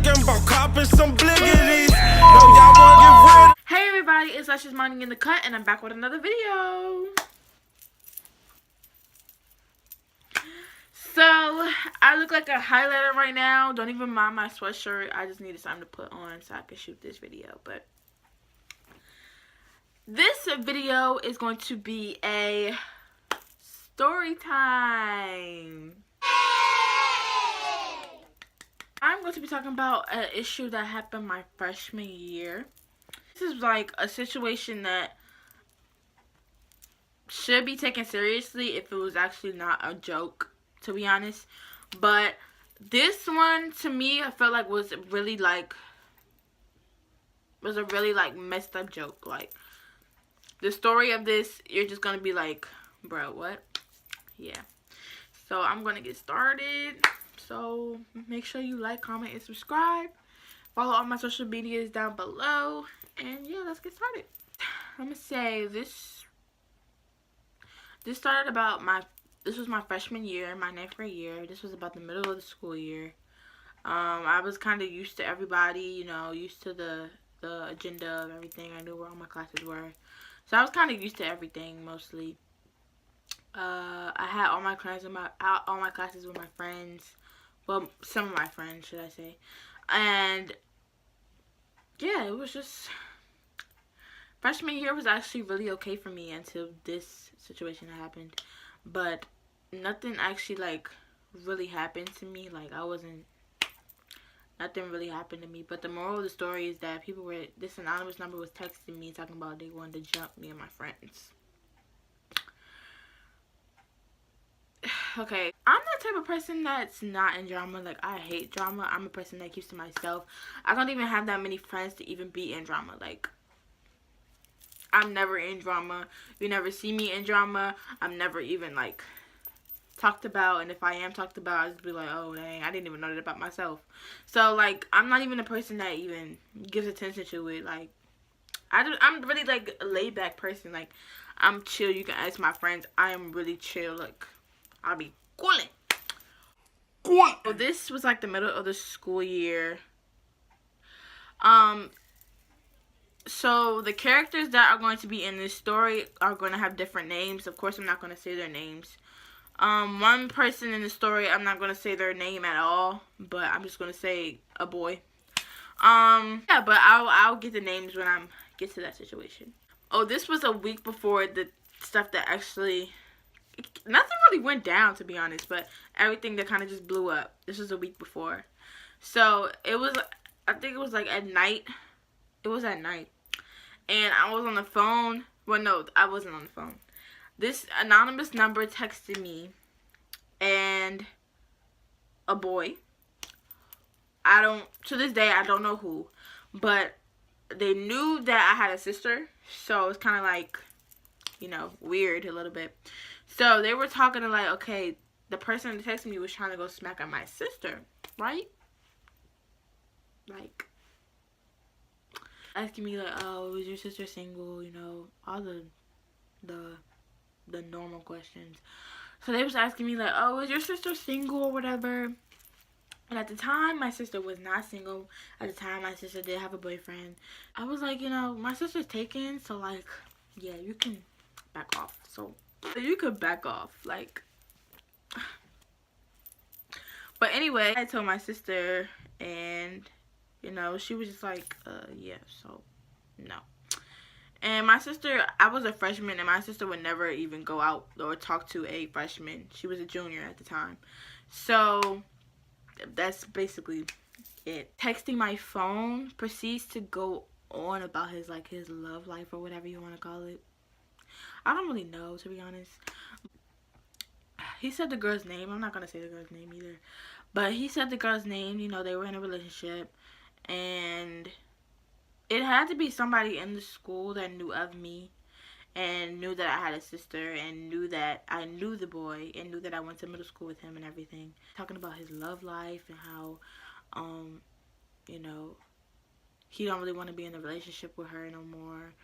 thinking about copping some bliggities. No, y'all wanna get rid. Hey everybody, it's Luscious Money in the Cut, and I'm back with another video. So, I look like a highlighter right now. Don't even mind my sweatshirt. I just needed something to put on so I could shoot this video. But this video is going to be a story time. I'm going to be talking about an issue that happened my freshman year. This is like a situation that should be taken seriously if it was actually not a joke, to be honest. But this one, to me, I felt like was a really messed up joke. Like, the story of this, you're just gonna be like, bro, what? Yeah. So I'm gonna get started. So make sure you like, comment, and subscribe. Follow all my social medias down below. And yeah, let's get started. Let me say this started about this was my freshman year, my 9th grade year. This was about the middle of the school year. I was kind of used to everybody, you know, used to the agenda of everything. I knew where all my classes were. So I was kind of used to everything mostly. I had all my classes with my friends. Well, some of my friends, should I say. And yeah, it was just, freshman year was actually really okay for me until this situation happened. But nothing actually like really happened to me. Like, nothing really happened to me. But the moral of the story is that this anonymous number was texting me talking about they wanted to jump me and my friends. Okay, I'm the type of person that's not in drama. Like, I hate drama. I'm a person that keeps to myself. I don't even have that many friends to even be in drama. Like, I'm never in drama. You never see me in drama. I'm never even like talked about, and if I am talked about, I just be like, oh dang, I didn't even know that about myself. So like, I'm not even a person that even gives attention to it. Like, I'm really like a laid back person. Like, I'm chill. You can ask my friends. I am really chill. Like, I'll be coolin'. So this was like the middle of the school year. So the characters that are going to be in this story are going to have different names. Of course, I'm not going to say their names. One person in the story, I'm not going to say their name at all, but I'm just going to say a boy. Yeah, but I'll get the names when I get to that situation. Oh, this was a week before the stuff that actually, nothing really went down, to be honest, but everything that kind of just blew up. This was a week before. So it was, I think it was like at night. It was at night. And I was on the phone. Well, no, I wasn't on the phone. This anonymous number texted me, and a boy. To this day, I don't know who, but they knew that I had a sister, so it's kind of like, you know, weird a little bit. So they were talking to, like, okay, the person that texted me was trying to go smack at my sister, right? Like, asking me like, oh, is your sister single? You know, all the normal questions. So they was asking me like, oh, is your sister single or whatever? And at the time, my sister was not single. At the time, my sister did have a boyfriend. I was like, you know, my sister's taken, so like, yeah, you can back off. So you could back off, like. But anyway, I told my sister, and you know, she was just like, yeah, so no. And my sister, I was a freshman, and my sister would never even go out or talk to a freshman. She was a junior at the time. So that's basically it. Texting my phone proceeds to go on about his love life or whatever you want to call it. I don't really know, to be honest. He said the girl's name. I'm not going to say the girl's name either. But he said the girl's name. You know, they were in a relationship. And it had to be somebody in the school that knew of me and knew that I had a sister and knew that I knew the boy and knew that I went to middle school with him and everything. Talking about his love life and how, you know, he don't really want to be in a relationship with her no more.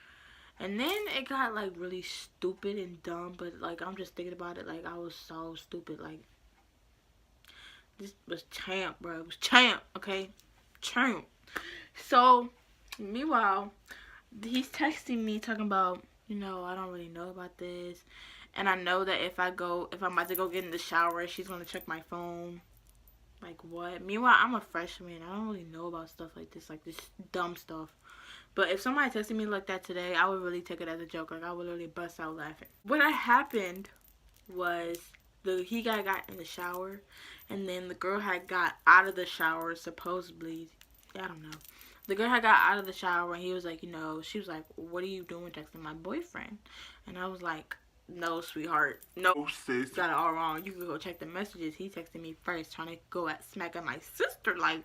And then it got like really stupid and dumb, but like I'm just thinking about it, like I was so stupid. Like, this was champ, bro. It was champ, okay? Churn. So, meanwhile, he's texting me talking about, you know, I don't really know about this. And I know that if I'm about to go get in the shower, she's going to check my phone. Like, what? Meanwhile, I'm a freshman. I don't really know about stuff like this dumb stuff. But if somebody texted me like that today, I would really take it as a joke. Like, I would literally bust out laughing. What had happened was he got in the shower, and then the girl had got out of the shower, supposedly. I don't know. The girl had got out of the shower, and he was like, you know, she was like, what are you doing texting my boyfriend? And I was like, no, sweetheart. No, sis. You got it all wrong. You can go check the messages. He texted me first, trying to go smack at my sister. Like,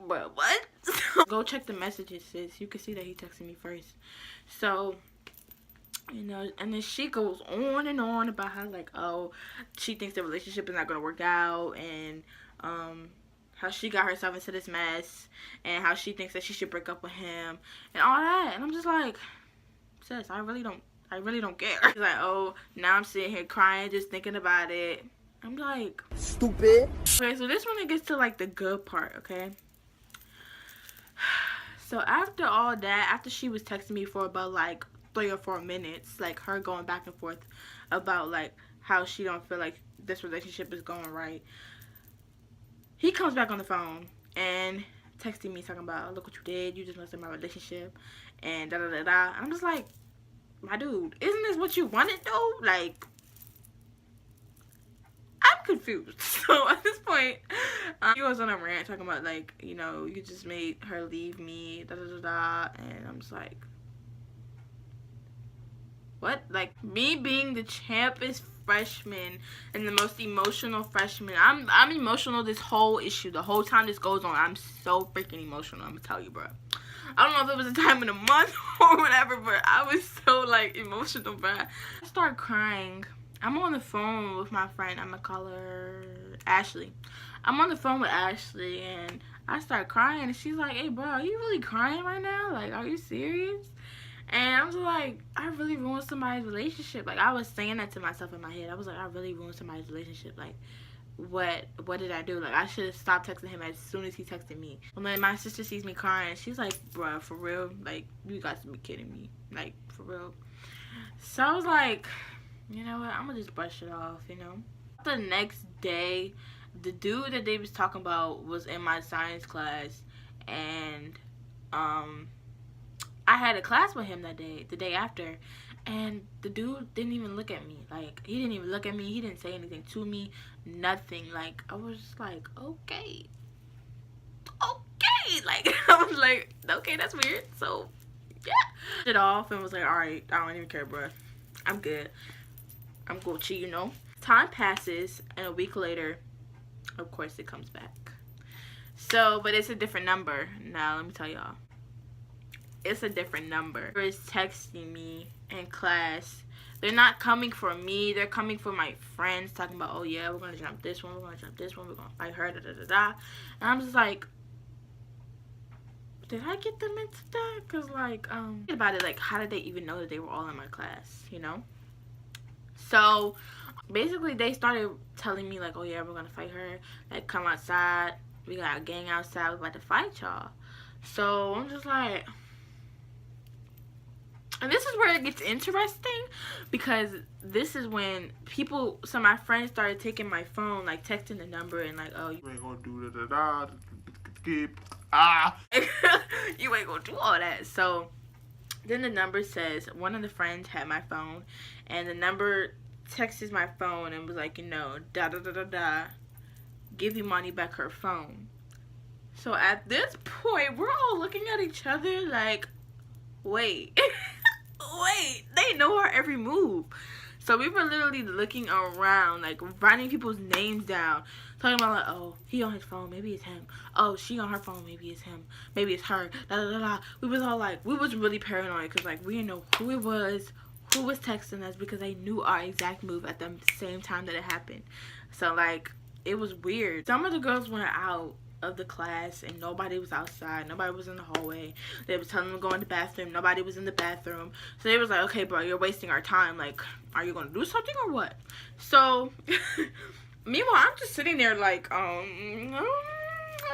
but what? Go check the messages, sis. You can see that he texted me first. So, you know, and then she goes on and on about how, like, oh, she thinks the relationship is not going to work out, and, how she got herself into this mess, and how she thinks that she should break up with him, and all that. And I'm just like, sis, I really don't care. She's like, oh, now I'm sitting here crying just thinking about it. I'm like, stupid. Okay, so this one gets to, like, the good part, okay? So after all that, after she was texting me for about, like, 3 or 4 minutes, like, her going back and forth about, like, how she don't feel like this relationship is going right, he comes back on the phone and texting me talking about, look what you did, you just messed up my relationship, and da-da-da-da. I'm just like, my dude, isn't this what you wanted, though? Like, I'm confused. So at this point, he was on a rant talking about, like, you know, you just made her leave me, da-da-da-da, and I'm just like, what? Like, me being the champest freshman and the most emotional freshman, I'm emotional this whole issue. The whole time this goes on, I'm so freaking emotional. I'm gonna tell you, bro. I don't know if it was a time in the month or whatever, but I was so, like, emotional, bro. I start crying. I'm on the phone with my friend. I'm gonna call her Ashley. I'm on the phone with Ashley, and I start crying, and she's like, hey, bro, are you really crying right now? Like, are you serious? And I was like, I really ruined somebody's relationship. Like, I was saying that to myself in my head. I was like, I really ruined somebody's relationship. Like, what did I do? Like, I should have stopped texting him as soon as he texted me. When my sister sees me crying, she's like, bruh, for real? Like, you guys to be kidding me. Like, for real. So I was like, you know what? I'm gonna just brush it off, you know? The next day, the dude that they was talking about was in my science class, and, I had a class with him that day, the day after, and the dude didn't even look at me. Like, he didn't even look at me. He didn't say anything to me. Nothing. Like, I was just like, okay. Like, I was like, okay, that's weird. So, yeah. It off and was like, alright, I don't even care, bro. I'm good. I'm Gucci, you know. Time passes, and a week later, of course, it comes back. So, but it's a different number. Now, let me tell y'all. It's a different number. Is texting me in class. They're not coming for me. They're coming for my friends, talking about, oh yeah, we're gonna jump this one, we're gonna jump this one, we're gonna fight her, da da da da. And I'm just like, did I get them into that? Cause like, about it, like, how did they even know that they were all in my class? You know. So basically, they started telling me like, oh yeah, we're gonna fight her. Like, come outside. We got a gang outside. We're about to fight y'all. So I'm just like. And this is where it gets interesting, because this is when some of my friends started taking my phone, like texting the number and like, oh, you ain't gonna do da-da-da, you ain't gonna do all that. So then the number says, one of the friends had my phone, and the number texts my phone and was like, you know, da-da-da-da-da, give your money back her phone. So at this point, we're all looking at each other like, wait. Wait, they know her every move. So we were literally looking around, like, writing people's names down, talking about like, oh, he on his phone, maybe it's him. Oh, she on her phone, maybe it's him. Maybe it's her. Da da da da. We was all like, we was really paranoid, because like, we didn't know who it was, who was texting us, because they knew our exact move at the same time that it happened. So like, it was weird. Some of the girls went out of the class and nobody was outside, nobody was in the hallway. They was telling them to go in the bathroom, nobody was in the bathroom. So they was like, okay, bro, you're wasting our time, like, are you gonna do something or what? So meanwhile, I'm just sitting there like, I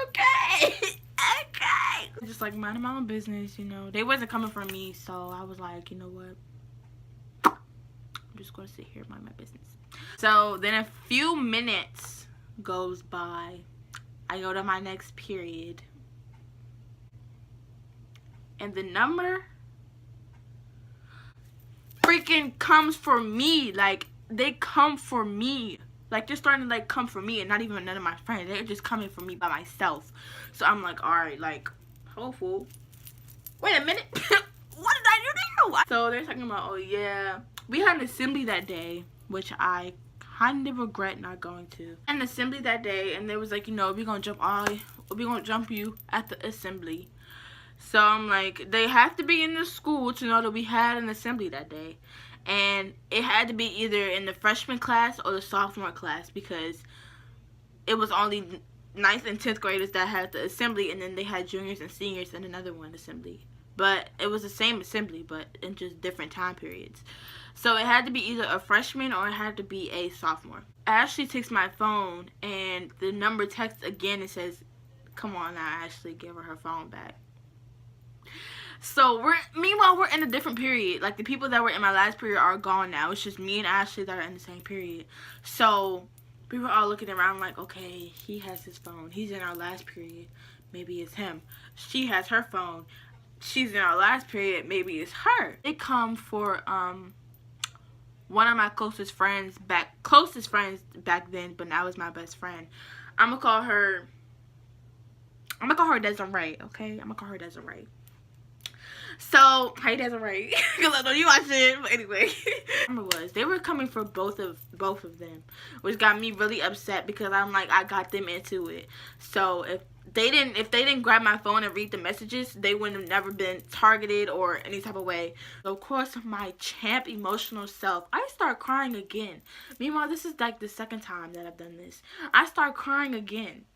Okay. Okay. Just like minding my own business, you know. They wasn't coming for me, so I was like, you know what? I'm just gonna sit here and mind my business. So then a few minutes goes by. I go to my next period. And the number freaking comes for me. Like, they come for me. Like, they're starting to, like, come for me and not even none of my friends. They're just coming for me by myself. So I'm like, alright, like, hopeful. Wait a minute. What did I do? So they're talking about, oh yeah, we had an assembly that day, which I kind of regret not going to. An assembly that day, and they was like, you know, we're gonna jump you at the assembly. So I'm like, they have to be in the school to know that we had an assembly that day. And it had to be either in the freshman class or the sophomore class, because it was only 9th and 10th graders that had the assembly, and then they had juniors and seniors in another one assembly. But it was the same assembly, but in just different time periods. So it had to be either a freshman or it had to be a sophomore. Ashley takes my phone, and the number texts again and says, come on now, Ashley, give her phone back. So meanwhile we're in a different period. Like, the people that were in my last period are gone now. It's just me and Ashley that are in the same period. So we were all looking around like, okay, he has his phone. He's in our last period. Maybe it's him. She has her phone. She's in our last period. Maybe it's her. They come for one of my closest friends back then, but now is my best friend. I'm gonna call her Desiree, okay? I'm gonna call her Desiree. So, hi Desiree, because I know you watch it, but anyway. They were coming for both of them, which got me really upset, because I'm like, I got them into it. So if they didn't grab my phone and read the messages, they wouldn't have never been targeted or any type of way. So of course, my champ emotional self, I start crying again. Meanwhile, this is like the second time that I've done this. I start crying again.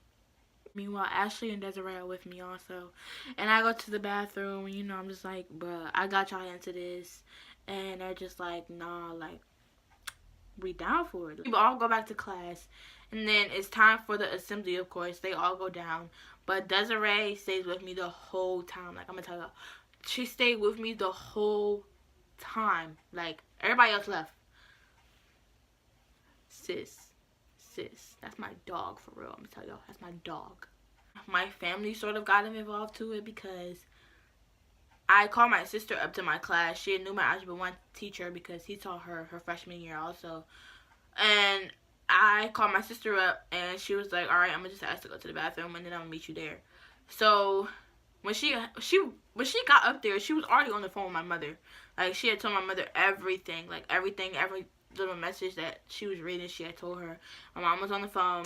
Meanwhile, Ashley and Desiree are with me also. And I go to the bathroom, and, you know, I'm just like, bruh, I got y'all into this. And they're just like, nah, like, we down for it. We all go back to class. And then it's time for the assembly, of course. They all go down. But Desiree stays with me the whole time. Like, I'm going to tell you, she stayed with me the whole time. Like, everybody else left. Sis, that's my dog, for real. I'm gonna tell y'all, that's my dog. My family sort of got involved to it, because I called my sister up to my class. She knew my Algebra 1 teacher, because he taught her freshman year also. And I called my sister up, and she was like, alright, I'm gonna just ask to go to the bathroom, and then I'm gonna meet you there. So when she got up there, she was already on the phone with my mother. Like, she had told my mother everything, like every little message that she was reading, she had told her. My mom was on the phone,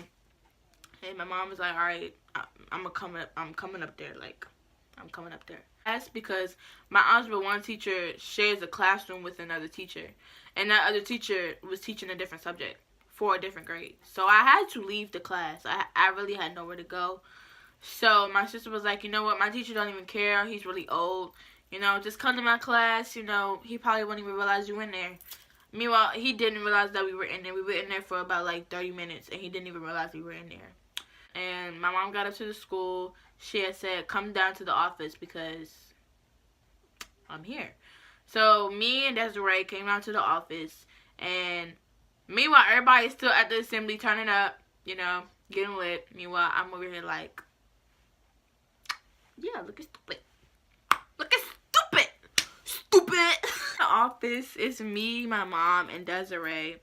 and my mom was like, alright, I'm coming up there, like, I'm coming up there. That's because my Algebra 1 teacher shares a classroom with another teacher, and that other teacher was teaching a different subject for a different grade. So I had to leave the class. I really had nowhere to go. So my sister was like, you know what, my teacher don't even care, he's really old, you know, just come to my class, you know, he probably wouldn't even realize you in there. Meanwhile, he didn't realize that we were in there. We were in there for about like 30 minutes, and he didn't even realize we were in there. And my mom got up to the school. She had said, come down to the office because I'm here. So me and Desiree came down to the office, and meanwhile, everybody's still at the assembly turning up, you know, getting lit. Meanwhile, I'm over here like, yeah, looking stupid. Looking stupid. Stupid. The office, it's me, my mom, and Desiree,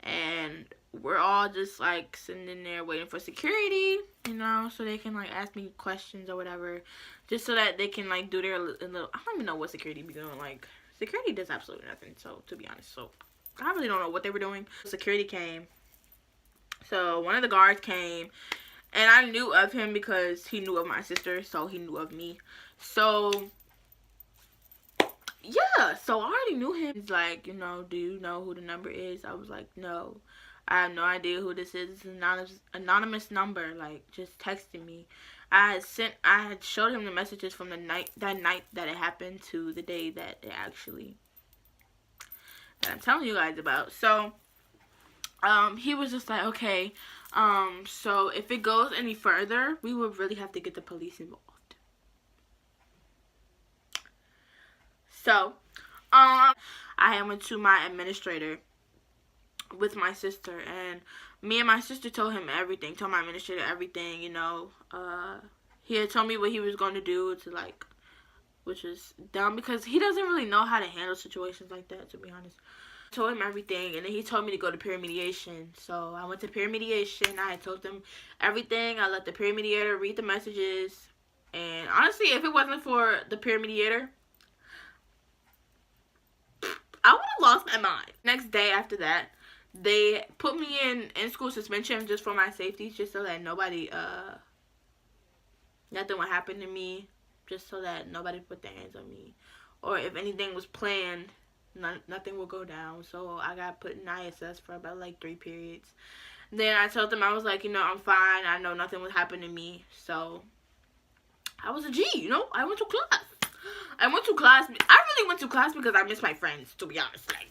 and we're all just like sitting in there waiting for security, you know, so they can like ask me questions or whatever, just so that they can like do their little, I don't even know what security be doing. Like, security does absolutely nothing, so to be honest, so I really don't know what they were doing. Security came, so one of the guards came, and I knew of him because he knew of my sister, so he knew of me. So yeah, so I already knew him. He's like, you know, do you know who the number is? I was like, no, I have no idea who this is. It's an anonymous number, like, just texting me. I had showed him the messages from that night that it happened to the day that it actually, that I'm telling you guys about. So he was just like, okay, so if it goes any further, we would really have to get the police involved. So, I went to my administrator with my sister, and me and my sister told him everything, told my administrator everything, you know. He had told me what he was going to do to, like, which is dumb because he doesn't really know how to handle situations like that, to be honest. I told him everything, and then he told me to go to peer mediation. So I went to peer mediation. I had told them everything. I let the peer mediator read the messages, and honestly, if it wasn't for the peer mediator, I would have lost my mind. Next day after that, they put me in school suspension just for my safety, just so that nobody, nothing would happen to me, just so that nobody put their hands on me. Or if anything was planned, nothing would go down. So I got put in ISS for about like 3 periods. Then I told them, I was like, you know, I'm fine. I know nothing would happen to me. So I was a G, you know. I went to class. I really went to class because I miss my friends, to be honest. Like,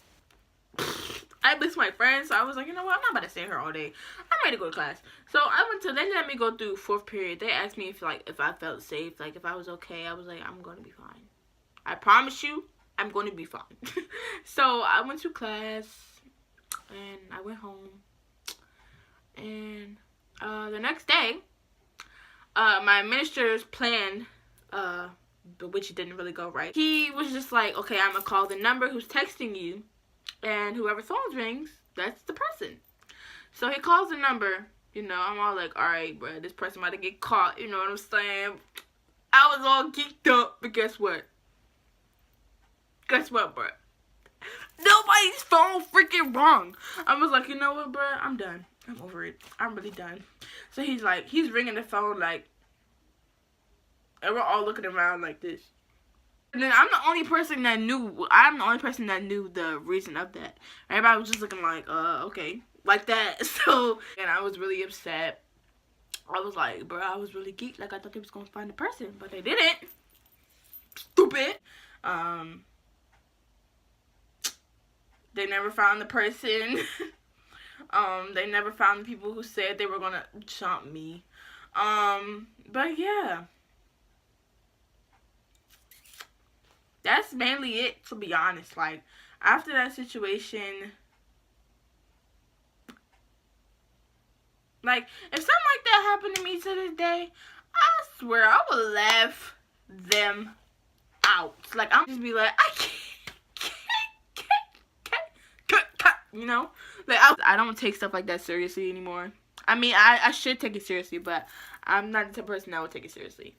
I miss my friends, so I was like, you know what, I'm not about to stay here all day. I'm ready to go to class. So I went to, they let me go through 4th period. They asked me if I felt safe, like if I was okay. I was like, I'm going to be fine. I promise you, I'm going to be fine. So I went to class, and I went home. And the next day, my administrator's plan, which didn't really go right. He was just like, okay, I'm going to call the number who's texting you, and whoever phone rings, that's the person. So he calls the number, you know, I'm all like, alright, bro, this person might get caught, you know what I'm saying? I was all geeked up, but guess what? Guess what, bro? Nobody's phone freaking rung. I was like, you know what, bro? I'm done. I'm over it. I'm really done. So he's like, he's ringing the phone like, and we're all looking around like this. And then I'm the only person that knew the reason of that. Everybody was just looking like, okay, like that. So, and I was really upset. I was like, bro, I was really geeked. Like, I thought they was gonna find the person, but they didn't. Stupid. They never found the person. They never found the people who said they were gonna jump me. But yeah. That's mainly it, to be honest. Like, after that situation, like, if something like that happened to me to this day, I swear I would laugh them out. Like, I'm just be like, I can't, you know? Like, I don't take stuff like that seriously anymore. I mean, I should take it seriously, but I'm not the type of person that would take it seriously.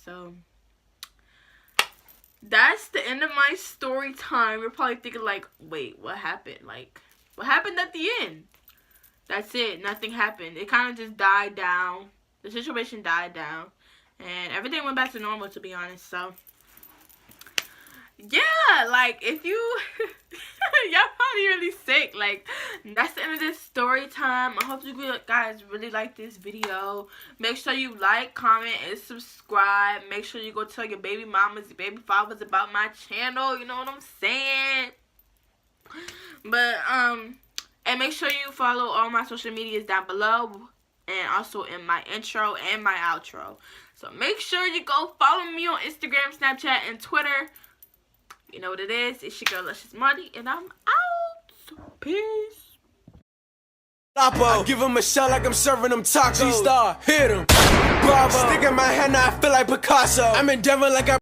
So that's the end of my story time. You're probably thinking like, wait, what happened? Like, what happened at the end? That's it. Nothing happened. It kind of just died down. The situation died down. And everything went back to normal, to be honest. So, yeah, like, if you, y'all probably really sick. Like, that's the end of this story time. I hope you guys really like this video. Make sure you like, comment, and subscribe. Make sure you go tell your baby mamas, your baby fathers about my channel. You know what I'm saying? But, and make sure you follow all my social medias down below. And also in my intro and my outro. So, make sure you go follow me on Instagram, Snapchat, and Twitter. You know what it is. It's your girl, Luscious Money, and I'm out. Peace. I give him a shot like I'm serving him tacos. G-Star, hit him. Bravo. Stick in my hand, now I feel like Picasso. I'm endeavoring like I